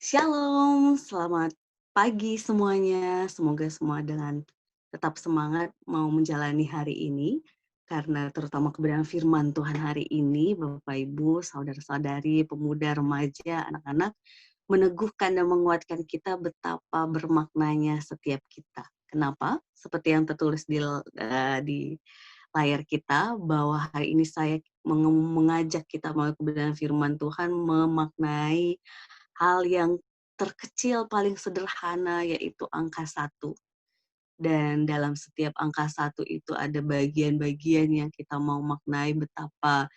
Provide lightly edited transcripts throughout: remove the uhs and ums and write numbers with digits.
Shalom, selamat pagi semuanya. Semoga semua dengan tetap semangat mau menjalani hari ini, karena terutama kebenaran firman Tuhan hari ini, Bapak Ibu, saudara-saudari, pemuda, remaja, anak-anak, meneguhkan dan menguatkan kita betapa bermaknanya setiap kita. Kenapa? Seperti yang tertulis di layar kita, bahwa hari ini saya mengajak kita melalui kebenaran firman Tuhan memaknai hal yang terkecil paling sederhana, yaitu angka satu. Dan dalam setiap angka satu itu ada bagian-bagian yang kita mau maknai betapa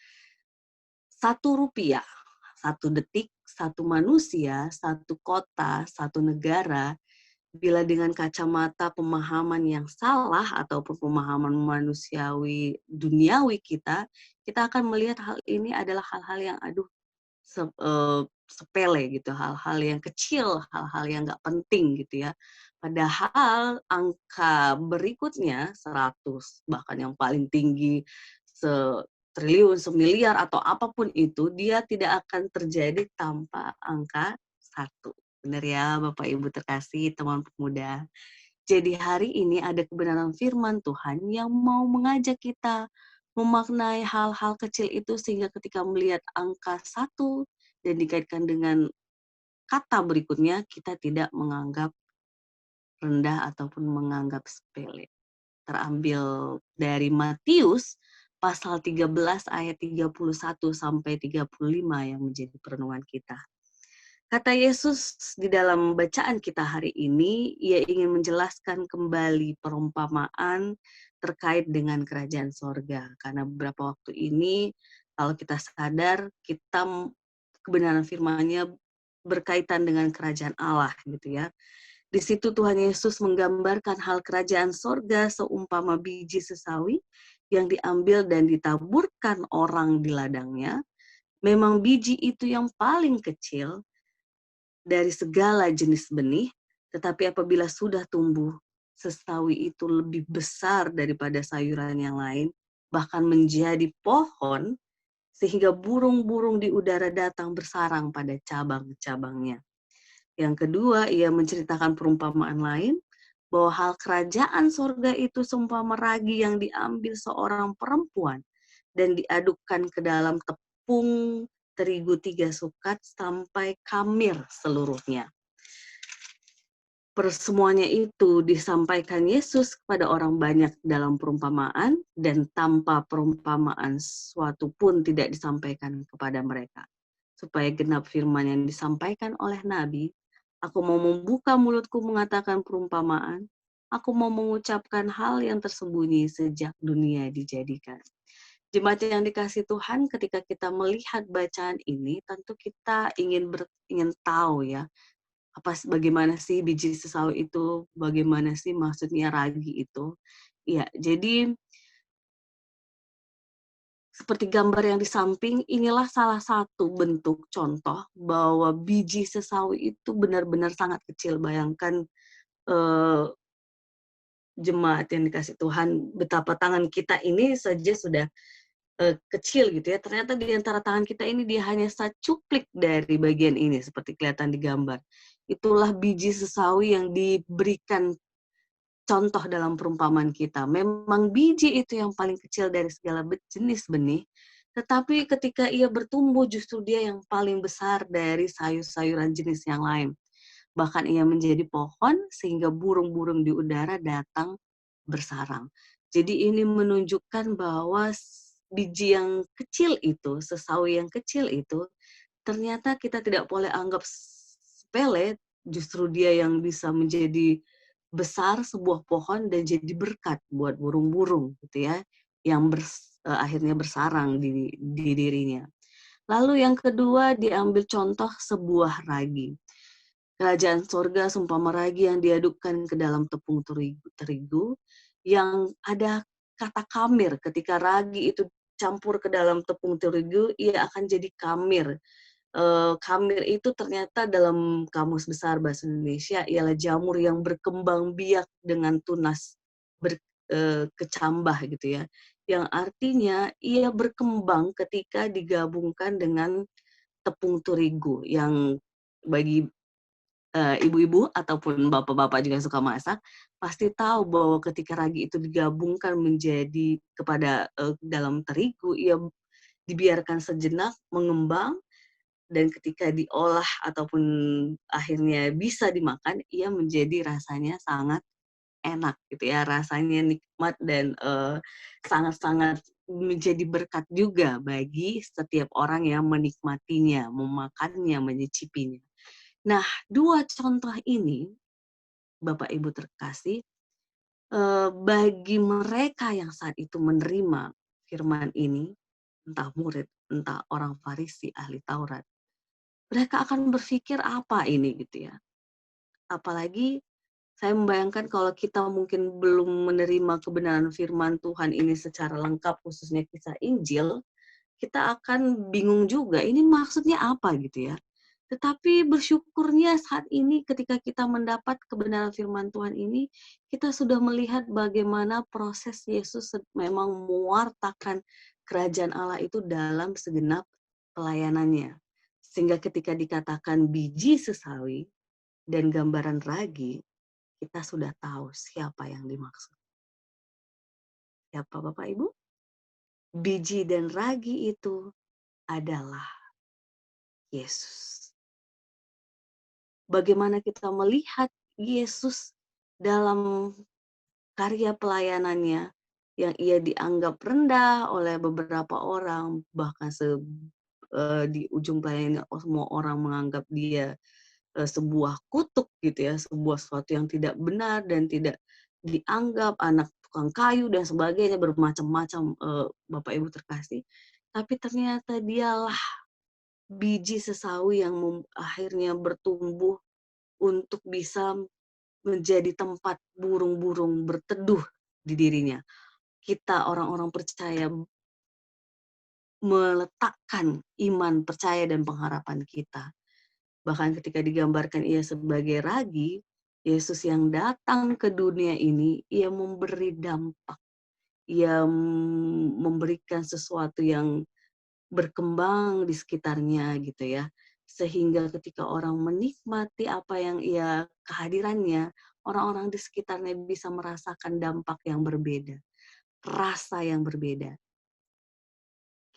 Rp1, 1 detik, satu manusia, satu kota, satu negara, bila dengan kacamata pemahaman yang salah ataupun pemahaman manusiawi duniawi kita akan melihat hal ini adalah hal-hal yang sepele gitu, hal-hal yang kecil, hal-hal yang nggak penting gitu ya. Padahal angka berikutnya 100, bahkan yang paling tinggi setriliun, semiliar, atau apapun itu, dia tidak akan terjadi tanpa angka satu. Benar ya Bapak Ibu terkasih, teman pemuda. Jadi hari ini ada kebenaran firman Tuhan yang mau mengajak kita memaknai hal-hal kecil itu sehingga ketika melihat angka satu dan dikaitkan dengan kata berikutnya, kita tidak menganggap rendah ataupun menganggap sepele. Terambil dari Matius pasal 13 ayat 31 sampai 35 yang menjadi perenungan kita. Kata Yesus di dalam bacaan kita hari ini, ia ingin menjelaskan kembali perumpamaan terkait dengan kerajaan sorga. Karena beberapa waktu ini, kalau kita sadar, kebenaran firman-Nya berkaitan dengan kerajaan Allah gitu ya. Di situ Tuhan Yesus menggambarkan hal kerajaan sorga seumpama biji sesawi yang diambil dan ditaburkan orang di ladangnya. Memang biji itu yang paling kecil dari segala jenis benih, tetapi apabila sudah tumbuh, sesawi itu lebih besar daripada sayuran yang lain, bahkan menjadi pohon, sehingga burung-burung di udara datang bersarang pada cabang-cabangnya. Yang kedua, ia menceritakan perumpamaan lain, bahwa hal kerajaan sorga itu seumpama ragi yang diambil seorang perempuan dan diadukkan ke dalam tepung terigu 3 sukat sampai kamir seluruhnya. Persemuanya itu disampaikan Yesus kepada orang banyak dalam perumpamaan, dan tanpa perumpamaan suatu pun tidak disampaikan kepada mereka. Supaya genap firman yang disampaikan oleh Nabi, aku mau membuka mulutku mengatakan perumpamaan, aku mau mengucapkan hal yang tersembunyi sejak dunia dijadikan. Jemaat yang dikasih Tuhan, ketika kita melihat bacaan ini, tentu kita ingin tahu ya, bagaimana sih biji sesawi itu, bagaimana sih maksudnya ragi itu. Ya, jadi seperti gambar yang di samping, inilah salah satu bentuk contoh bahwa biji sesawi itu benar-benar sangat kecil. Bayangkan eh, jemaat yang dikasih Tuhan, betapa tangan kita ini saja sudah kecil gitu ya. Ternyata di antara tangan kita ini dia hanya secuplik dari bagian ini, seperti kelihatan di gambar. Itulah biji sesawi yang diberikan contoh dalam perumpamaan kita. Memang biji itu yang paling kecil dari segala jenis benih, tetapi ketika ia bertumbuh justru dia yang paling besar dari sayur-sayuran jenis yang lain. Bahkan ia menjadi pohon sehingga burung-burung di udara datang bersarang. Jadi ini menunjukkan bahwa biji yang kecil itu, sesawi yang kecil itu, ternyata kita tidak boleh anggap sepele, justru dia yang bisa menjadi besar sebuah pohon dan jadi berkat buat burung-burung gitu ya, yang akhirnya bersarang di dirinya. Lalu yang kedua diambil contoh sebuah ragi. Kerajaan sorga seumpama ragi yang diadukkan ke dalam tepung terigu yang ada kata kamir. Ketika ragi itu campur ke dalam tepung terigu, ia akan jadi kamir. Kamir itu ternyata dalam Kamus Besar Bahasa Indonesia ialah jamur yang berkembang biak dengan tunas kecambah gitu ya. Yang artinya ia berkembang ketika digabungkan dengan tepung terigu yang bagi ibu-ibu ataupun bapak-bapak juga yang suka masak, pasti tahu bahwa ketika ragi itu digabungkan menjadi dalam terigu, ia dibiarkan sejenak mengembang, dan ketika diolah ataupun akhirnya bisa dimakan, ia menjadi rasanya sangat enak gitu ya, rasanya nikmat dan sangat-sangat menjadi berkat juga bagi setiap orang yang menikmatinya, memakannya, menyicipinya. Nah, 2 contoh ini, Bapak Ibu terkasih, bagi mereka yang saat itu menerima firman ini, entah murid, entah orang Farisi, ahli Taurat, mereka akan berpikir, "Apa ini?" gitu ya. Apalagi saya membayangkan kalau kita mungkin belum menerima kebenaran firman Tuhan ini secara lengkap, khususnya kisah Injil, kita akan bingung juga, ini maksudnya apa gitu ya. Tetapi bersyukurnya saat ini ketika kita mendapat kebenaran firman Tuhan ini, kita sudah melihat bagaimana proses Yesus memang mewartakan kerajaan Allah itu dalam segenap pelayanannya. Sehingga ketika dikatakan biji sesawi dan gambaran ragi, kita sudah tahu siapa yang dimaksud. Siapa Bapak Ibu? Biji dan ragi itu adalah Yesus. Bagaimana kita melihat Yesus dalam karya pelayanannya yang ia dianggap rendah oleh beberapa orang, bahkan di ujung pelayanannya semua orang menganggap dia sebuah kutuk gitu ya, sebuah sesuatu yang tidak benar dan tidak dianggap, anak tukang kayu dan sebagainya, bermacam-macam, Bapak Ibu terkasih. Tapi ternyata dialah biji sesawi yang akhirnya bertumbuh untuk bisa menjadi tempat burung-burung berteduh di dirinya. Kita orang-orang percaya meletakkan iman, percaya, dan pengharapan kita. Bahkan ketika digambarkan ia sebagai ragi, Yesus yang datang ke dunia ini, ia memberi dampak. Ia memberikan sesuatu yang berkembang di sekitarnya gitu ya. Sehingga ketika orang menikmati apa yang ia kehadirannya, orang-orang di sekitarnya bisa merasakan dampak yang berbeda, rasa yang berbeda.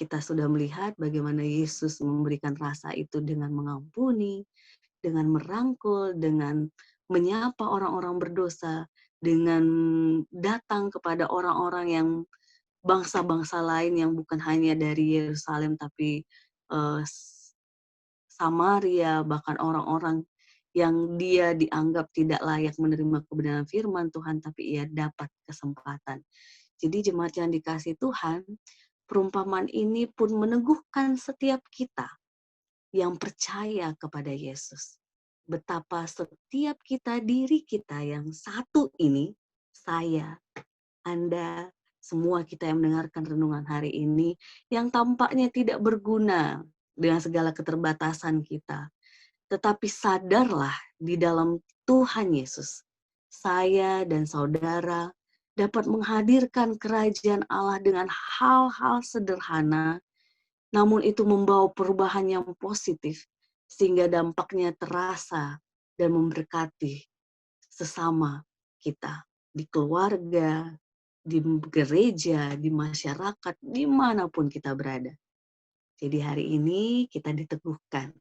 Kita sudah melihat bagaimana Yesus memberikan rasa itu dengan mengampuni, dengan merangkul, dengan menyapa orang-orang berdosa, dengan datang kepada orang-orang yang bangsa-bangsa lain yang bukan hanya dari Yerusalem tapi uh, Samaria, bahkan orang-orang yang dia dianggap tidak layak menerima kebenaran firman Tuhan, tapi ia dapat kesempatan. Jadi jemaat yang dikasih Tuhan, perumpamaan ini pun meneguhkan setiap kita yang percaya kepada Yesus. Betapa setiap kita, diri kita yang satu ini, saya, Anda, semua kita yang mendengarkan renungan hari ini, yang tampaknya tidak berguna dengan segala keterbatasan kita. Tetapi sadarlah di dalam Tuhan Yesus, saya dan saudara dapat menghadirkan kerajaan Allah dengan hal-hal sederhana, namun itu membawa perubahan yang positif, sehingga dampaknya terasa dan memberkati sesama kita, di keluarga, di gereja, di masyarakat, dimanapun kita berada. Jadi hari ini kita diteguhkan.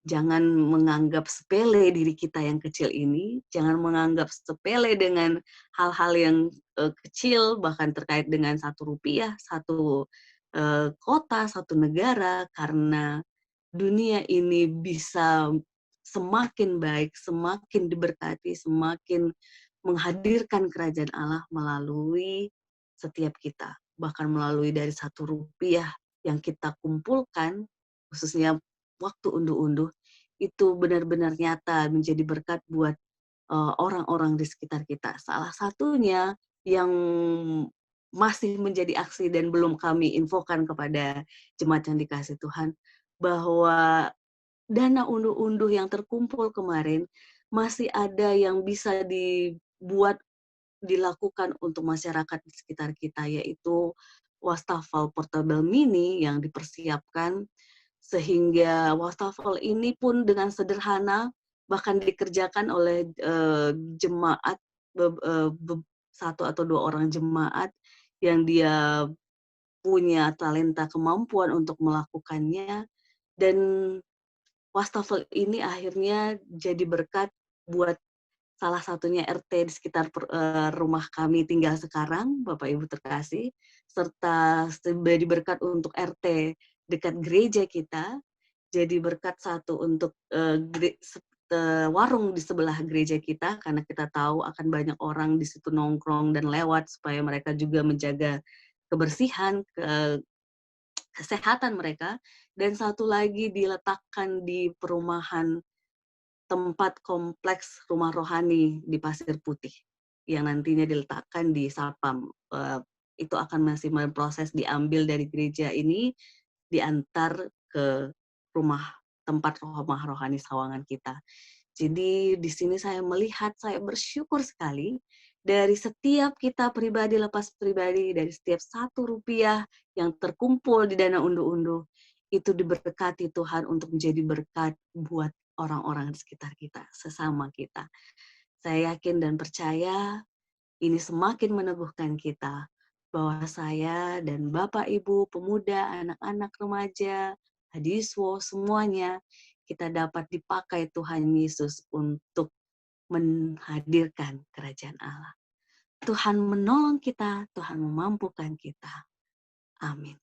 Jangan menganggap sepele diri kita yang kecil ini, jangan menganggap sepele dengan hal-hal yang kecil, bahkan terkait dengan 1 rupiah, satu kota, satu negara, karena dunia ini bisa semakin baik, semakin diberkati, semakin menghadirkan kerajaan Allah melalui setiap kita. Bahkan melalui dari 1 rupiah yang kita kumpulkan, khususnya waktu unduh-unduh, itu benar-benar nyata menjadi berkat buat orang-orang di sekitar kita. Salah satunya yang masih menjadi aksi dan belum kami infokan kepada jemaat yang dikasih Tuhan, bahwa dana unduh-unduh yang terkumpul kemarin masih ada yang bisa dilakukan untuk masyarakat di sekitar kita, yaitu wastafel portable mini yang dipersiapkan, sehingga wastafel ini pun dengan sederhana bahkan dikerjakan oleh jemaat, satu atau dua orang jemaat yang dia punya talenta kemampuan untuk melakukannya, dan wastafel ini akhirnya jadi berkat buat salah satunya RT di sekitar rumah kami tinggal sekarang, Bapak Ibu terkasih, serta jadi berkat untuk RT dekat gereja kita, jadi berkat satu untuk warung di sebelah gereja kita, karena kita tahu akan banyak orang di situ nongkrong dan lewat, supaya mereka juga menjaga kebersihan, kesehatan mereka, dan satu lagi diletakkan di perumahan tempat kompleks rumah rohani di Pasir Putih yang nantinya diletakkan di Sapam. Itu akan masih proses diambil dari gereja ini, diantar ke rumah tempat rumah rohani Sawangan kita. Jadi di sini saya melihat, saya bersyukur sekali dari setiap kita pribadi lepas pribadi, dari setiap Rp1 yang terkumpul di dana unduh-unduh, itu diberkati Tuhan untuk menjadi berkat buat orang-orang di sekitar kita, sesama kita. Saya yakin dan percaya ini semakin meneguhkan kita bahwa saya dan Bapak Ibu pemuda, anak-anak remaja, hadiswo, semuanya kita dapat dipakai Tuhan Yesus untuk menghadirkan kerajaan Allah. Tuhan menolong kita, Tuhan memampukan kita. Amin.